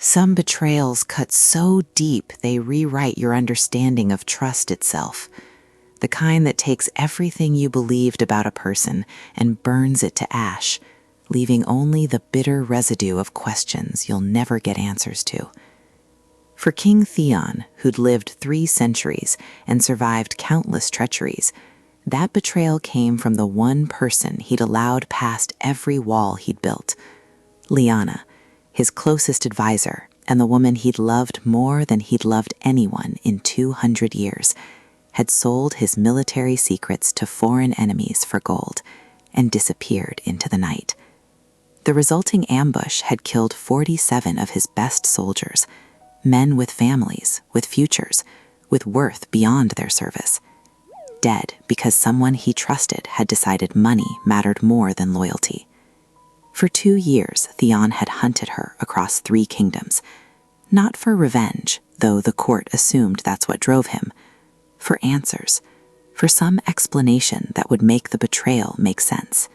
Some betrayals cut so deep they rewrite your understanding of trust itself. The kind that takes everything you believed about a person and burns it to ash, leaving only the bitter residue of questions you'll never get answers to. For King Theon, who'd lived 3 centuries and survived countless treacheries, that betrayal came from the one person he'd allowed past every wall he'd built. Lyanna, his closest advisor, and the woman he'd loved more than he'd loved anyone in 200 years, had sold his military secrets to foreign enemies for gold and disappeared into the night. The resulting ambush had killed 47 of his best soldiers, men with families, with futures, with worth beyond their service. Dead because someone he trusted had decided money mattered more than loyalty. For 2 years, Theon had hunted her across 3 kingdoms, not for revenge, though the court assumed that's what drove him, for answers, for some explanation that would make the betrayal make sense.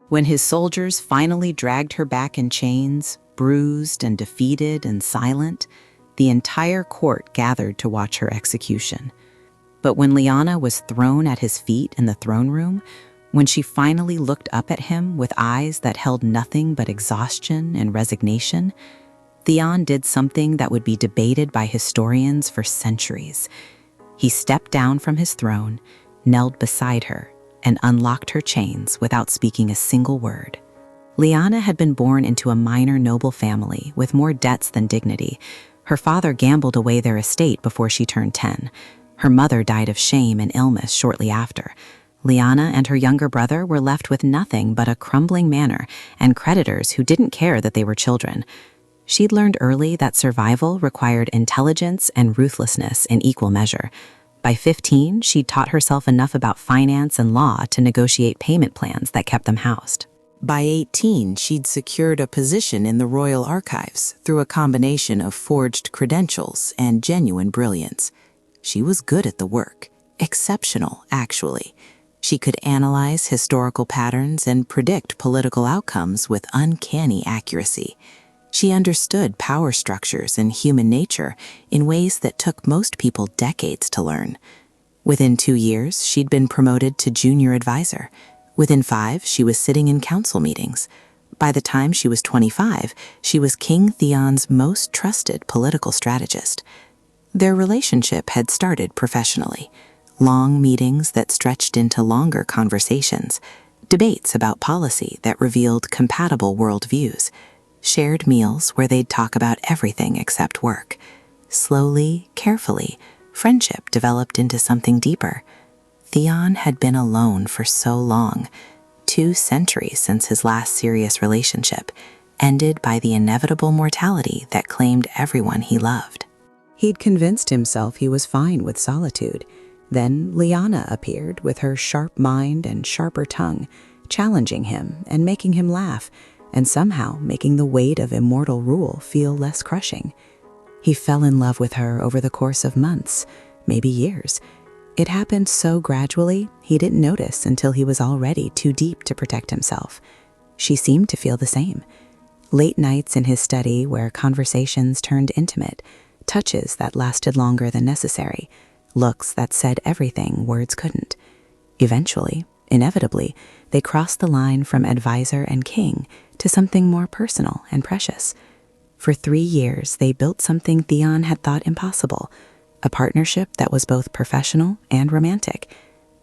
When his soldiers finally dragged her back in chains, bruised and defeated and silent, the entire court gathered to watch her execution. But when Lyanna was thrown at his feet in the throne room, when she finally looked up at him with eyes that held nothing but exhaustion and resignation, Theon did something that would be debated by historians for centuries. He stepped down from his throne, knelt beside her, and unlocked her chains without speaking a single word. Lyanna had been born into a minor noble family with more debts than dignity. Her father gambled away their estate before she turned 10. Her mother died of shame and illness shortly after. Lyanna and her younger brother were left with nothing but a crumbling manor and creditors who didn't care that they were children. She'd learned early that survival required intelligence and ruthlessness in equal measure. By 15, she'd taught herself enough about finance and law to negotiate payment plans that kept them housed. By 18, she'd secured a position in the royal archives through a combination of forged credentials and genuine brilliance. She was good at the work, exceptional, actually. She could analyze historical patterns and predict political outcomes with uncanny accuracy. She understood power structures and human nature in ways that took most people decades to learn. Within 2 years, she'd been promoted to junior advisor. Within 5, she was sitting in council meetings. By the time she was 25, she was King Theon's most trusted political strategist. Their relationship had started professionally. Long meetings that stretched into longer conversations, debates about policy that revealed compatible worldviews, shared meals where they'd talk about everything except work. Slowly, carefully, friendship developed into something deeper. Theon had been alone for so long, 2 centuries since his last serious relationship, ended by the inevitable mortality that claimed everyone he loved. He'd convinced himself he was fine with solitude. Then Lyanna appeared with her sharp mind and sharper tongue, challenging him and making him laugh, and somehow making the weight of immortal rule feel less crushing. He fell in love with her over the course of months, maybe years. It happened so gradually, he didn't notice until he was already too deep to protect himself. She seemed to feel the same. Late nights in his study where conversations turned intimate, touches that lasted longer than necessary, looks that said everything words couldn't. Eventually, inevitably, they crossed the line from advisor and king to something more personal and precious. For 3 years, they built something Theon had thought impossible, a partnership that was both professional and romantic,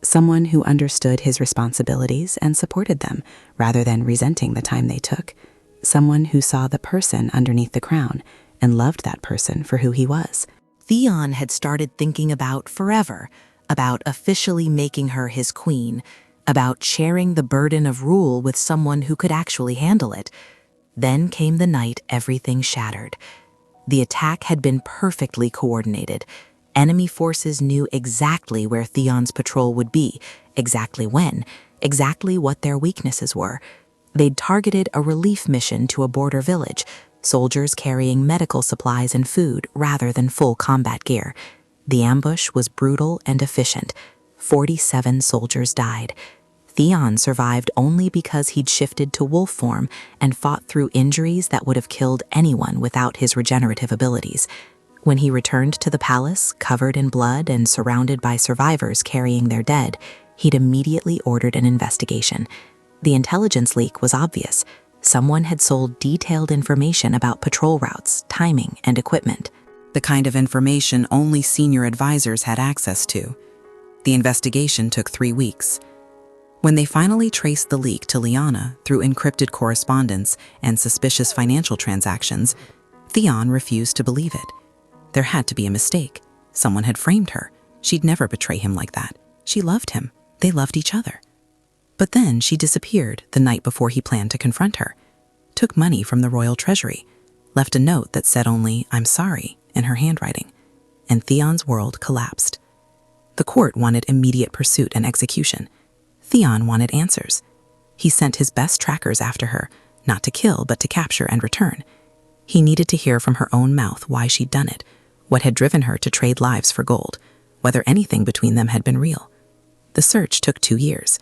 someone who understood his responsibilities and supported them rather than resenting the time they took, someone who saw the person underneath the crown and loved that person for who he was. Theon had started thinking about forever, about officially making her his queen, about sharing the burden of rule with someone who could actually handle it. Then came the night everything shattered. The attack had been perfectly coordinated. Enemy forces knew exactly where Theon's patrol would be, exactly when, exactly what their weaknesses were. They'd targeted a relief mission to a border village, soldiers carrying medical supplies and food rather than full combat gear. The ambush was brutal and efficient. 47 soldiers died. Theon survived only because he'd shifted to wolf form and fought through injuries that would have killed anyone without his regenerative abilities. When he returned to the palace, covered in blood and surrounded by survivors carrying their dead, he'd immediately ordered an investigation. The intelligence leak was obvious. Someone had sold detailed information about patrol routes, timing, and equipment. The kind of information only senior advisors had access to. The investigation took 3 weeks. When they finally traced the leak to Lyanna through encrypted correspondence and suspicious financial transactions, Theon refused to believe it. There had to be a mistake. Someone had framed her. She'd never betray him like that. She loved him. They loved each other. But then she disappeared the night before he planned to confront her, took money from the royal treasury, left a note that said only, "I'm sorry," in her handwriting, and Theon's world collapsed. The court wanted immediate pursuit and execution. Theon wanted answers. He sent his best trackers after her, not to kill, but to capture and return. He needed to hear from her own mouth why she'd done it, what had driven her to trade lives for gold, whether anything between them had been real. The search took 2 years.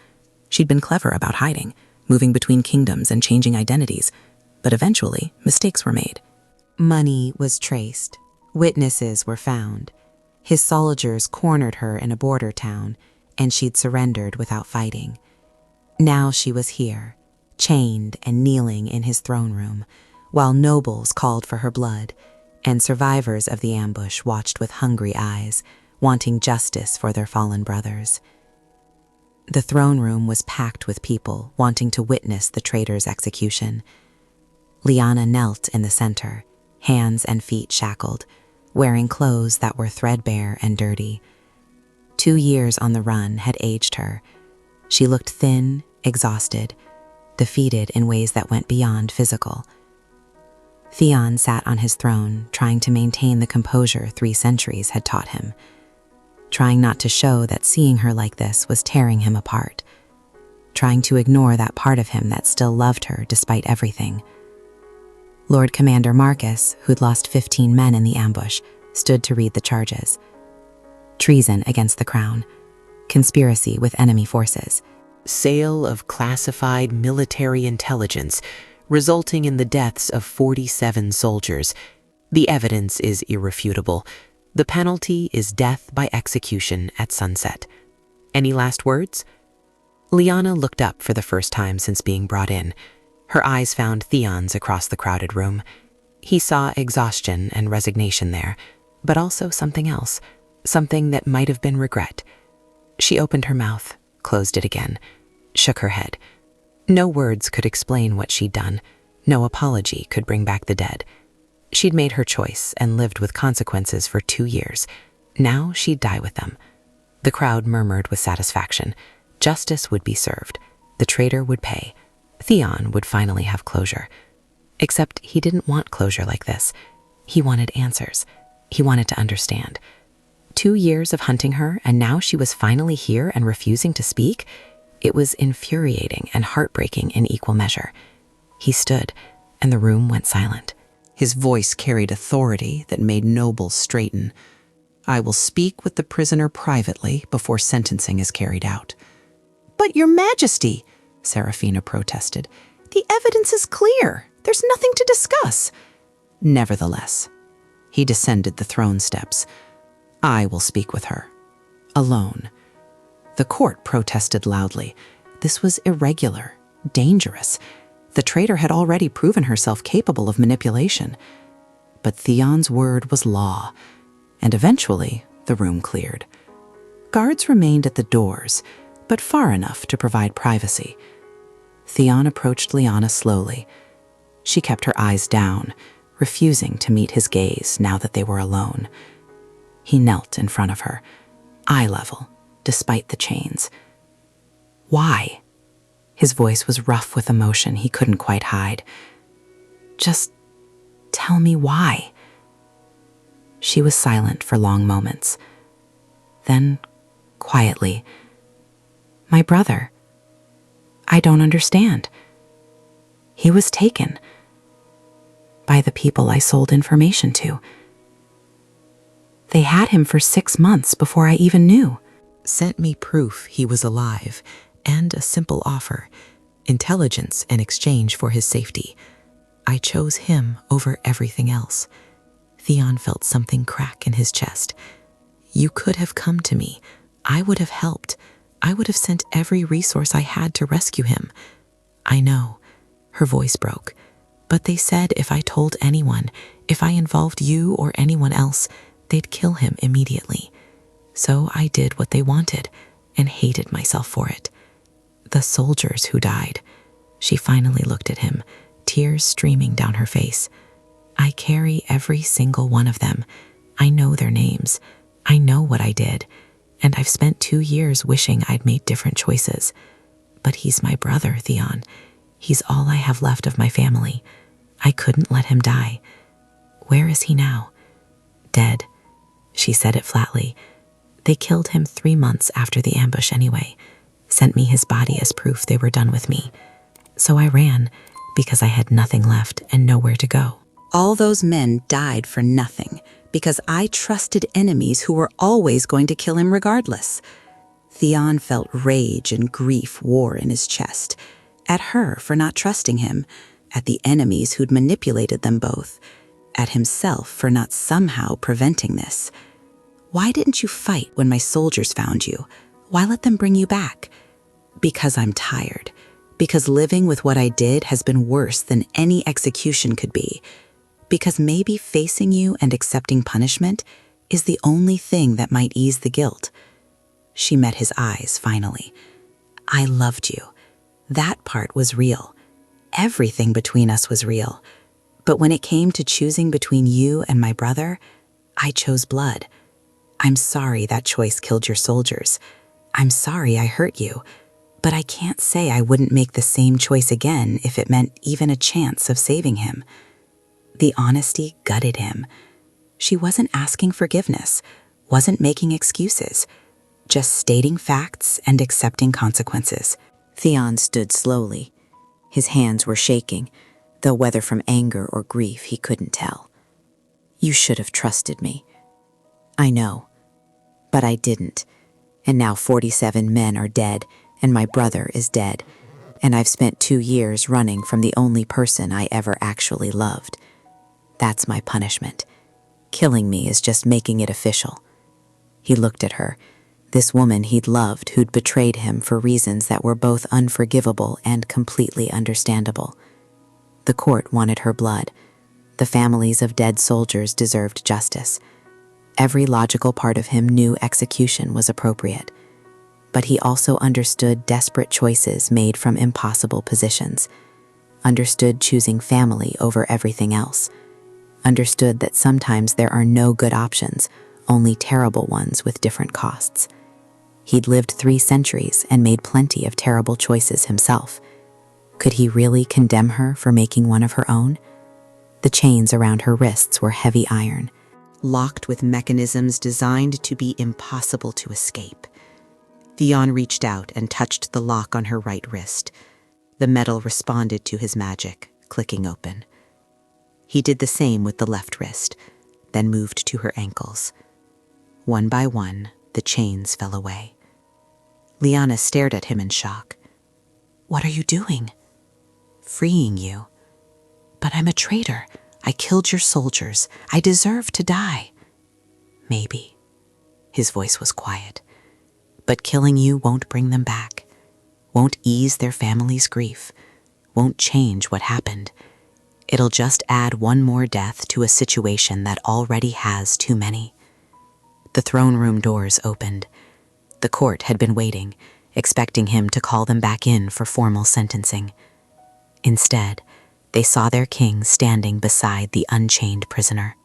She'd been clever about hiding, moving between kingdoms and changing identities, but eventually mistakes were made. Money was traced. Witnesses were found. His soldiers cornered her in a border town, and she'd surrendered without fighting. Now she was here, chained and kneeling in his throne room, while nobles called for her blood, and survivors of the ambush watched with hungry eyes, wanting justice for their fallen brothers. The throne room was packed with people wanting to witness the traitor's execution. Lyanna knelt in the center, hands and feet shackled, wearing clothes that were threadbare and dirty. 2 years on the run had aged her. She looked thin, exhausted, defeated in ways that went beyond physical. Theon sat on his throne, trying to maintain the composure 3 centuries had taught him, trying not to show that seeing her like this was tearing him apart, trying to ignore that part of him that still loved her despite everything. Lord Commander Marcus, who'd lost 15 men in the ambush, stood to read the charges. Treason against the crown, conspiracy with enemy forces, sale of classified military intelligence, resulting in the deaths of 47 soldiers. The evidence is irrefutable. The penalty is death by execution at sunset. Any last words? Lyanna looked up for the first time since being brought in. Her eyes found Theon's across the crowded room. He saw exhaustion and resignation there, but also something else, something that might have been regret. She opened her mouth, closed it again, shook her head. No words could explain what she'd done. No apology could bring back the dead. She'd made her choice and lived with consequences for 2 years. Now she'd die with them. The crowd murmured with satisfaction. Justice would be served. The traitor would pay. Theon would finally have closure. Except he didn't want closure like this. He wanted answers. He wanted to understand. 2 years of hunting her, and now she was finally here and refusing to speak? It was infuriating and heartbreaking in equal measure. He stood, and the room went silent. His voice carried authority that made nobles straighten. "I will speak with the prisoner privately before sentencing is carried out." "But, Your Majesty," Seraphina protested, "the evidence is clear. There's nothing to discuss." Nevertheless, he descended the throne steps. "I will speak with her. Alone." The court protested loudly. This was irregular, dangerous. The traitor had already proven herself capable of manipulation. But Theon's word was law, and eventually the room cleared. Guards remained at the doors, but far enough to provide privacy. Theon approached Lyanna slowly. She kept her eyes down, refusing to meet his gaze now that they were alone. He knelt in front of her, eye level, despite the chains. "Why?" His voice was rough with emotion he couldn't quite hide. "Just tell me why." She was silent for long moments. Then, quietly, "My brother. I don't understand. He was taken by the people I sold information to. They had him for 6 months before I even knew. Sent me proof he was alive, and a simple offer, intelligence in exchange for his safety. I chose him over everything else. Theon felt something crack in his chest. You could have come to me. I would have helped. I would have sent every resource I had to rescue him. I know. Her voice broke. But they said if I told anyone, if I involved you or anyone else, they'd kill him immediately. So I did what they wanted and hated myself for it. The soldiers who died. She finally looked at him, tears streaming down her face. I carry every single one of them. I know their names. I know what I did. And I've spent 2 years wishing I'd made different choices. But he's my brother, Theon. He's all I have left of my family. I couldn't let him die. Where is he now? Dead. She said it flatly. They killed him 3 months after the ambush anyway. Sent me his body as proof they were done with me. So I ran, because I had nothing left and nowhere to go. All those men died for nothing, because I trusted enemies who were always going to kill him regardless. Theon felt rage and grief war in his chest, at her for not trusting him, at the enemies who'd manipulated them both, at himself for not somehow preventing this. Why didn't you fight when my soldiers found you? Why let them bring you back? Because I'm tired. Because living with what I did has been worse than any execution could be. Because maybe facing you and accepting punishment is the only thing that might ease the guilt. She met his eyes finally. I loved you. That part was real. Everything between us was real. But when it came to choosing between you and my brother, I chose blood. I'm sorry that choice killed your soldiers. I'm sorry I hurt you. But I can't say I wouldn't make the same choice again if it meant even a chance of saving him. The honesty gutted him. She wasn't asking forgiveness, wasn't making excuses, just stating facts and accepting consequences. Theon stood slowly. His hands were shaking, though whether from anger or grief he couldn't tell. You should have trusted me. I know. But I didn't. And now 47 men are dead, and my brother is dead. And I've spent 2 years running from the only person I ever actually loved. That's my punishment. Killing me is just making it official. He looked at her. This woman he'd loved who'd betrayed him for reasons that were both unforgivable and completely understandable. The court wanted her blood. The families of dead soldiers deserved justice. Every logical part of him knew execution was appropriate. But he also understood desperate choices made from impossible positions. Understood choosing family over everything else. Understood that sometimes there are no good options, only terrible ones with different costs. He'd lived 3 centuries and made plenty of terrible choices himself. Could he really condemn her for making one of her own? The chains around her wrists were heavy iron, locked with mechanisms designed to be impossible to escape. Theon reached out and touched the lock on her right wrist. The metal responded to his magic, clicking open. He did the same with the left wrist, then moved to her ankles. One by one, the chains fell away. Lyanna stared at him in shock. What are you doing? Freeing you. But I'm a traitor. I killed your soldiers. I deserve to die. Maybe. His voice was quiet. But killing you won't bring them back. Won't ease their family's grief. Won't change what happened. It'll just add one more death to a situation that already has too many. The throne room doors opened. The court had been waiting, expecting him to call them back in for formal sentencing. Instead, they saw their king standing beside the unchained prisoner.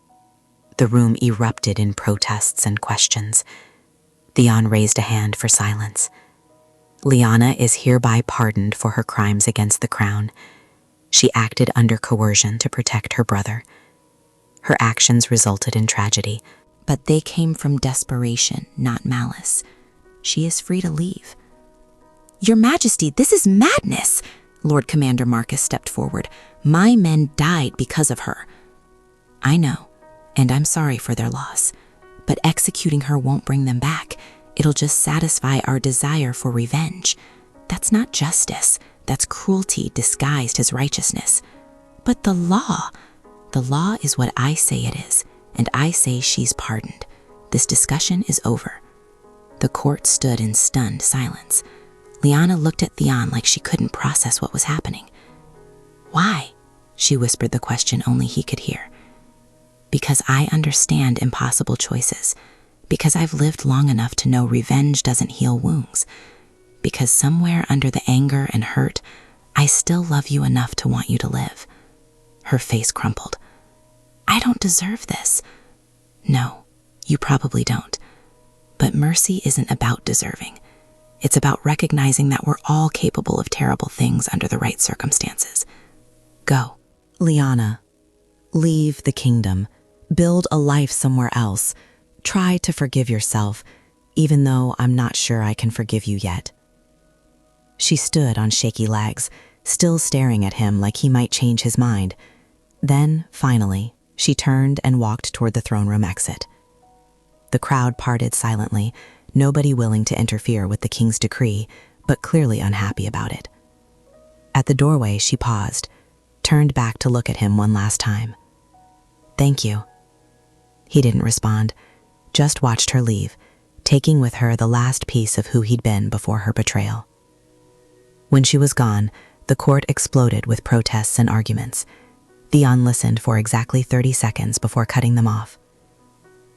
The room erupted in protests and questions. Theon raised a hand for silence. Lyanna is hereby pardoned for her crimes against the crown. She acted under coercion to protect her brother. Her actions resulted in tragedy, but they came from desperation, not malice. She is free to leave. Your Majesty, this is madness! Lord Commander Marcus stepped forward. My men died because of her. I know, and I'm sorry for their loss. But executing her won't bring them back. It'll just satisfy our desire for revenge. That's not justice. That's cruelty disguised as righteousness. But the law is what I say it is, and I say she's pardoned. This discussion is over. The court stood in stunned silence. Liana looked at Theon like she couldn't process what was happening. Why? She whispered the question only he could hear. Because I understand impossible choices. Because I've lived long enough to know revenge doesn't heal wounds. Because somewhere under the anger and hurt, I still love you enough to want you to live. Her face crumpled. I don't deserve this. No, you probably don't. But mercy isn't about deserving. It's about recognizing that we're all capable of terrible things under the right circumstances. Go. Liana, leave the kingdom. Build a life somewhere else. Try to forgive yourself, even though I'm not sure I can forgive you yet. She stood on shaky legs, still staring at him like he might change his mind. Then, finally, she turned and walked toward the throne room exit. The crowd parted silently, nobody willing to interfere with the king's decree, but clearly unhappy about it. At the doorway, she paused, turned back to look at him one last time. Thank you. He didn't respond, just watched her leave, taking with her the last piece of who he'd been before her betrayal. When she was gone, the court exploded with protests and arguments. Theon listened for exactly 30 seconds before cutting them off.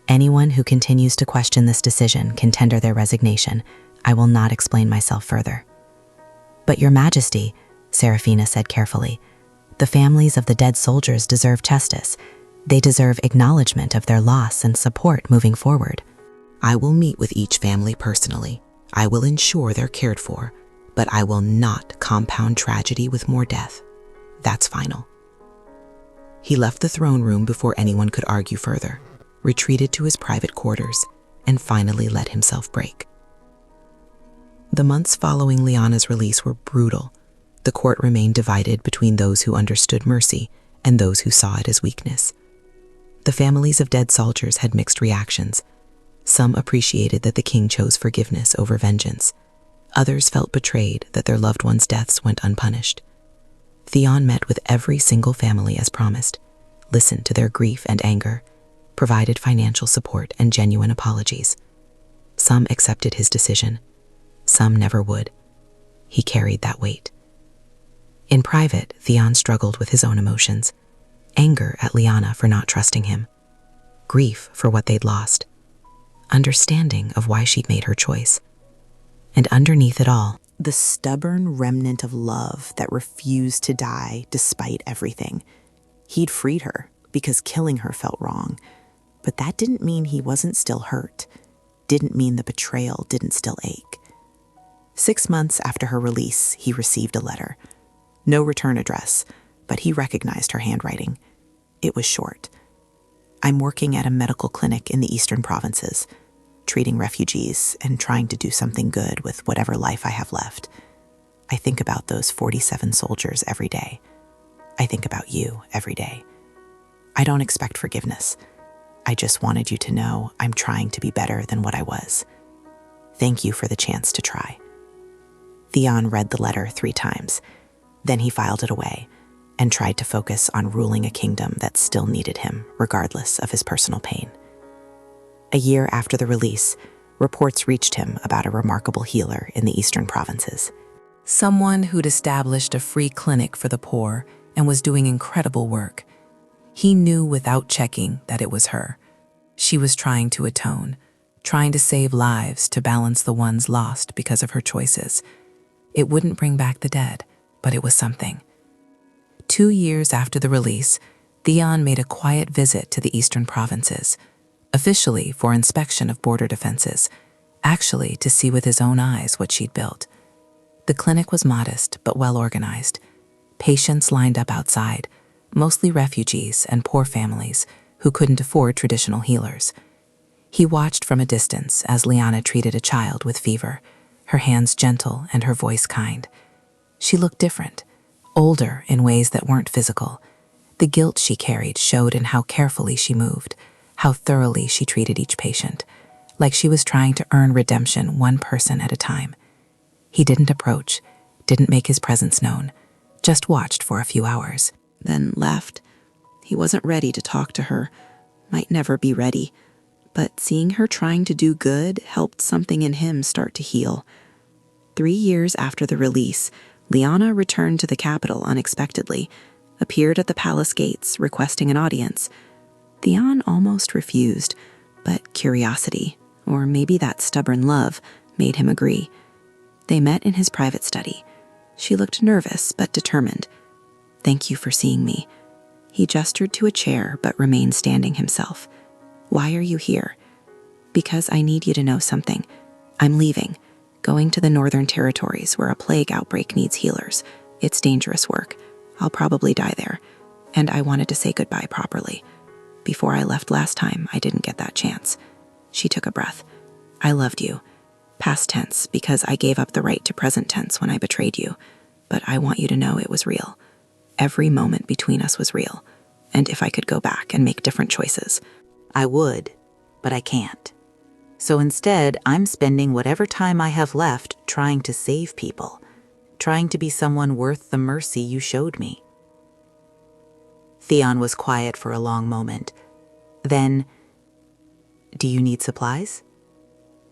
Anyone who continues to question this decision can tender their resignation. I will not explain myself further. But Your Majesty, Seraphina said carefully, the families of the dead soldiers deserve justice. They deserve acknowledgement of their loss and support moving forward. I will meet with each family personally. I will ensure they're cared for, but I will not compound tragedy with more death. That's final. He left the throne room before anyone could argue further, retreated to his private quarters, and finally let himself break. The months following Liana's release were brutal. The court remained divided between those who understood mercy and those who saw it as weakness. The families of dead soldiers had mixed reactions. Some appreciated that the king chose forgiveness over vengeance. Others felt betrayed that their loved ones' deaths went unpunished. Theon met with every single family as promised, listened to their grief and anger, provided financial support and genuine apologies. Some accepted his decision. Some never would. He carried that weight. In private, Theon struggled with his own emotions. Anger at Liana for not trusting him. Grief for what they'd lost. Understanding of why she'd made her choice. And underneath it all, the stubborn remnant of love that refused to die despite everything. He'd freed her because killing her felt wrong. But that didn't mean he wasn't still hurt. Didn't mean the betrayal didn't still ache. 6 months after her release, he received a letter. No return address, but he recognized her handwriting. It was short. I'm working at a medical clinic in the eastern provinces, treating refugees and trying to do something good with whatever life I have left. I think about those 47 soldiers every day. I think about you every day. I don't expect forgiveness. I just wanted you to know I'm trying to be better than what I was. Thank you for the chance to try. Theon read the letter 3 times. Then he filed it away and tried to focus on ruling a kingdom that still needed him, regardless of his personal pain. A year after the release, reports reached him about a remarkable healer in the eastern provinces. Someone who'd established a free clinic for the poor and was doing incredible work. He knew without checking that it was her. She was trying to atone, trying to save lives to balance the ones lost because of her choices. It wouldn't bring back the dead, but it was something. 2 years after the release, Theon made a quiet visit to the eastern provinces, officially for inspection of border defenses, actually to see with his own eyes what she'd built. The clinic was modest but well organized. Patients lined up outside, mostly refugees and poor families who couldn't afford traditional healers. He watched from a distance as Liana treated a child with fever, her hands gentle and her voice kind. She looked different, older in ways that weren't physical. The guilt she carried showed in how carefully she moved, how thoroughly she treated each patient, like she was trying to earn redemption one person at a time. He didn't approach, didn't make his presence known, just watched for a few hours, then left. He wasn't ready to talk to her, might never be ready, but seeing her trying to do good helped something in him start to heal. 3 years after the release, Liana returned to the capital unexpectedly, appeared at the palace gates requesting an audience. Theon almost refused, but curiosity, or maybe that stubborn love, made him agree. They met in his private study. She looked nervous but determined. "Thank you for seeing me." He gestured to a chair but remained standing himself. "Why are you here?" "Because I need you to know something. I'm leaving, going to the Northern Territories where a plague outbreak needs healers. It's dangerous work. I'll probably die there, and I wanted to say goodbye properly. Before I left last time, I didn't get that chance." She took a breath. "I loved you. Past tense, because I gave up the right to present tense when I betrayed you. But I want you to know it was real. Every moment between us was real. And if I could go back and make different choices, I would, but I can't. So instead, I'm spending whatever time I have left trying to save people, trying to be someone worth the mercy you showed me." Theon was quiet for a long moment. Then, "Do you need supplies?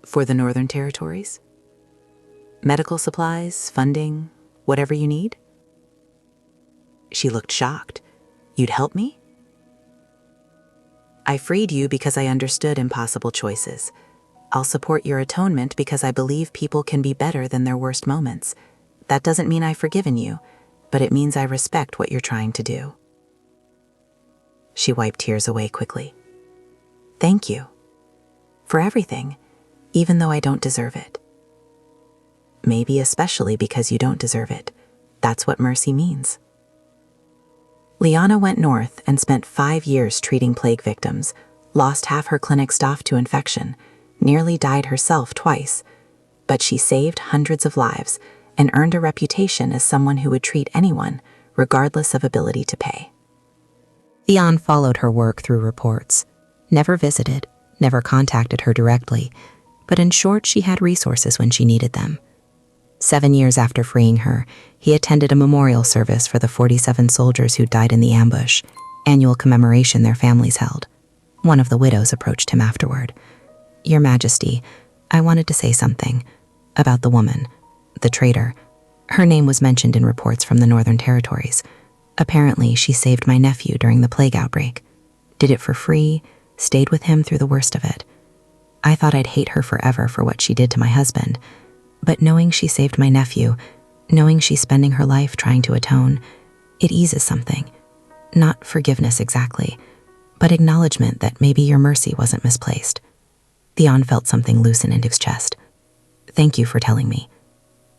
For the Northern Territories? Medical supplies, funding, whatever you need?" She looked shocked. "You'd help me?" "I freed you because I understood impossible choices. I'll support your atonement because I believe people can be better than their worst moments. That doesn't mean I've forgiven you, but it means I respect what you're trying to do." She wiped tears away quickly. "Thank you. For everything, even though I don't deserve it. Maybe especially because you don't deserve it. That's what mercy means." Liana went north and spent 5 years treating plague victims, lost half her clinic staff to infection, nearly died herself twice, but she saved hundreds of lives and earned a reputation as someone who would treat anyone, regardless of ability to pay. Theon followed her work through reports, never visited, never contacted her directly, but in short, she had resources when she needed them. 7 years after freeing her, he attended a memorial service for the 47 soldiers who died in the ambush, annual commemoration their families held. One of the widows approached him afterward. "Your Majesty, I wanted to say something about the woman, the traitor. Her name was mentioned in reports from the Northern Territories. Apparently, she saved my nephew during the plague outbreak. Did it for free, stayed with him through the worst of it. I thought I'd hate her forever for what she did to my husband, but knowing she saved my nephew, knowing she's spending her life trying to atone, it eases something. Not forgiveness exactly, but acknowledgement that maybe your mercy wasn't misplaced." Theon felt something loosen in his chest. "Thank you for telling me."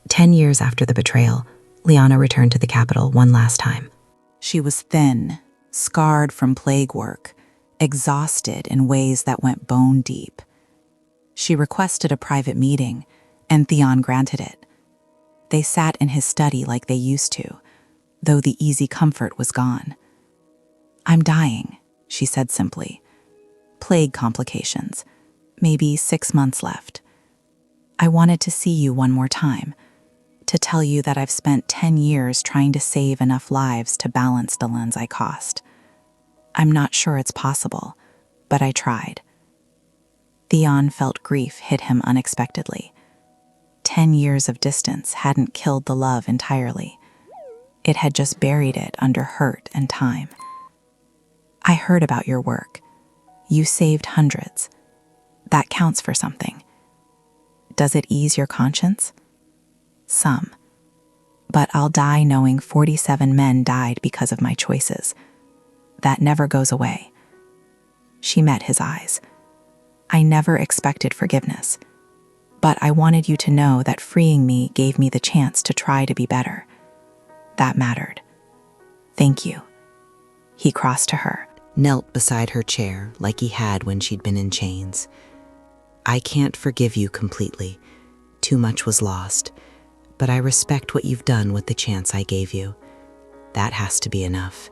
10 years after the betrayal, Liana returned to the capital one last time. She was thin, scarred from plague work, exhausted in ways that went bone deep. She requested a private meeting, and Theon granted it. They sat in his study like they used to, though the easy comfort was gone. "I'm dying," she said simply. "Plague complications. Maybe 6 months left. I wanted to see you one more time, to tell you that I've spent 10 years trying to save enough lives to balance the lens I cost. I'm not sure it's possible, but I tried." Theon felt grief hit him unexpectedly. 10 years of distance hadn't killed the love entirely. It had just buried it under hurt and time. "I heard about your work. You saved hundreds. That counts for something. Does it ease your conscience?" "Some. But I'll die knowing 47 men died because of my choices. That never goes away." She met his eyes. "I never expected forgiveness, but I wanted you to know that freeing me gave me the chance to try to be better. That mattered. Thank you." He crossed to her, knelt beside her chair like he had when she'd been in chains. "I can't forgive you completely. Too much was lost. But I respect what you've done with the chance I gave you. That has to be enough."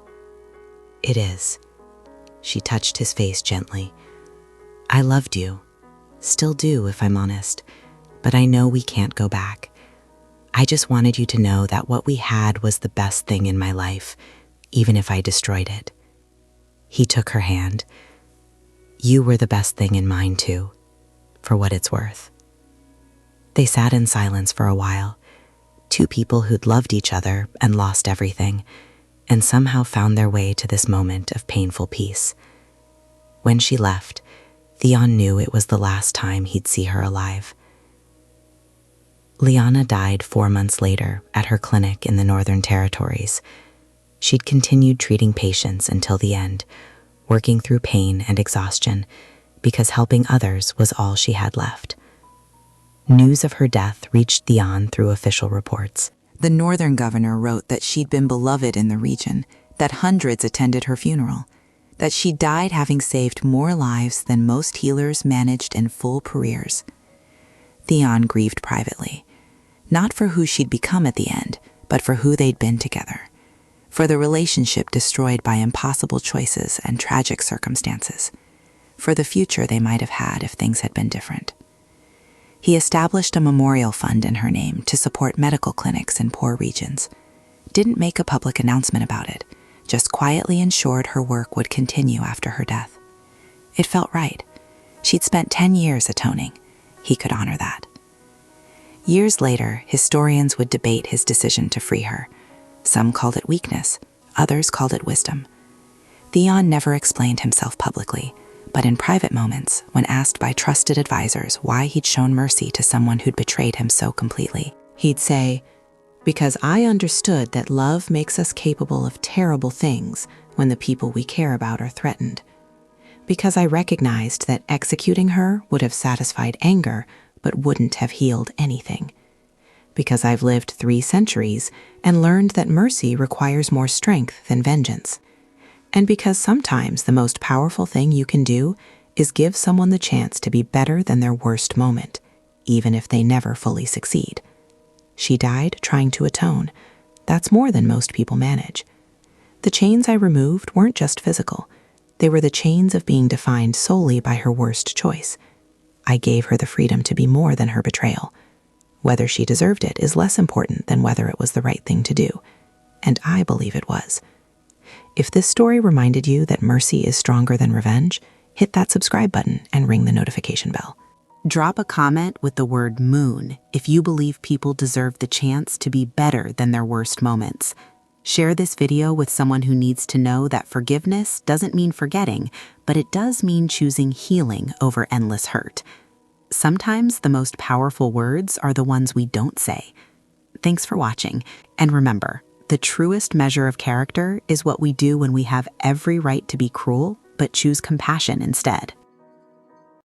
"It is." She touched his face gently. "I loved you. Still do, if I'm honest. But I know we can't go back. I just wanted you to know that what we had was the best thing in my life, even if I destroyed it. He took her hand. You were the best thing in mine too, for what it's worth. They sat in silence for a while, two people who'd loved each other and lost everything, and somehow found their way to this moment of painful peace. When she left, Theon knew it was the last time he'd see her alive. Liana died 4 months later at her clinic in the Northern Territories. She'd continued treating patients until the end, working through pain and exhaustion, because helping others was all she had left. News of her death reached Theon through official reports. The northern governor wrote that she'd been beloved in the region, that hundreds attended her funeral, that she died having saved more lives than most healers managed in full careers. Theon grieved privately, not for who she'd become at the end, but for who they'd been together, for the relationship destroyed by impossible choices and tragic circumstances, for the future they might have had if things had been different. He established a memorial fund in her name to support medical clinics in poor regions. Didn't make a public announcement about it, just quietly ensured her work would continue after her death. It felt right. She'd spent 10 years atoning. He could honor that. Years later, historians would debate his decision to free her. Some called it weakness, others called it wisdom. Theon never explained himself publicly, but in private moments, when asked by trusted advisors why he'd shown mercy to someone who'd betrayed him so completely, he'd say, "Because I understood that love makes us capable of terrible things when the people we care about are threatened. Because I recognized that executing her would have satisfied anger, but wouldn't have healed anything. Because I've lived 3 centuries and learned that mercy requires more strength than vengeance. And because sometimes the most powerful thing you can do is give someone the chance to be better than their worst moment, even if they never fully succeed." She died trying to atone. That's more than most people manage. The chains I removed weren't just physical. They were the chains of being defined solely by her worst choice. I gave her the freedom to be more than her betrayal. Whether she deserved it is less important than whether it was the right thing to do. And I believe it was. If this story reminded you that mercy is stronger than revenge, hit that subscribe button and ring the notification bell. Drop a comment with the word moon if you believe people deserve the chance to be better than their worst moments. Share this video with someone who needs to know that forgiveness doesn't mean forgetting, but it does mean choosing healing over endless hurt. Sometimes the most powerful words are the ones we don't say. Thanks for watching, and remember, the truest measure of character is what we do when we have every right to be cruel, but choose compassion instead.